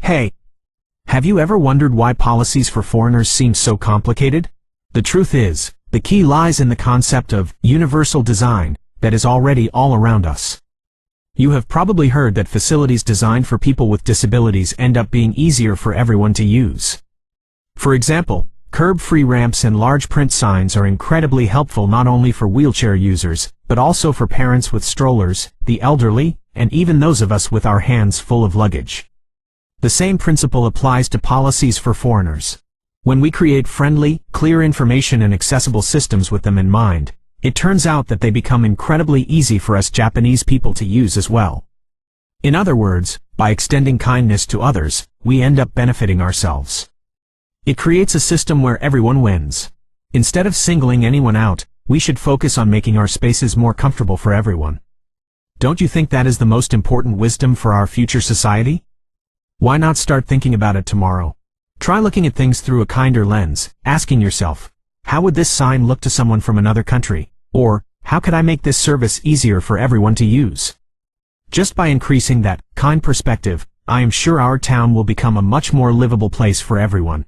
Hey! Have you ever wondered why policies for foreigners seem so complicated? The truth is, the key lies in the concept of universal design that is already all around us. You have probably heard that facilities designed for people with disabilities end up being easier for everyone to use. For example, curb-free ramps and large print signs are incredibly helpful not only for wheelchair users, but also for parents with strollers, the elderly, and even those of us with our hands full of luggage. The same principle applies to policies for foreigners. When we create friendly, clear information and accessible systems with them in mind, it turns out that they become incredibly easy for us Japanese people to use as well. In other words, by extending kindness to others, we end up benefiting ourselves. It creates a system where everyone wins. Instead of singling anyone out, we should focus on making our spaces more comfortable for everyone. Don't you think that is the most important wisdom for our future society? Why not start thinking about it tomorrow? Try looking at things through a kinder lens, asking yourself, how would this sign look to someone from another country? Or, how could I make this service easier for everyone to use? Just by increasing that kind perspective, I am sure our town will become a much more livable place for everyone.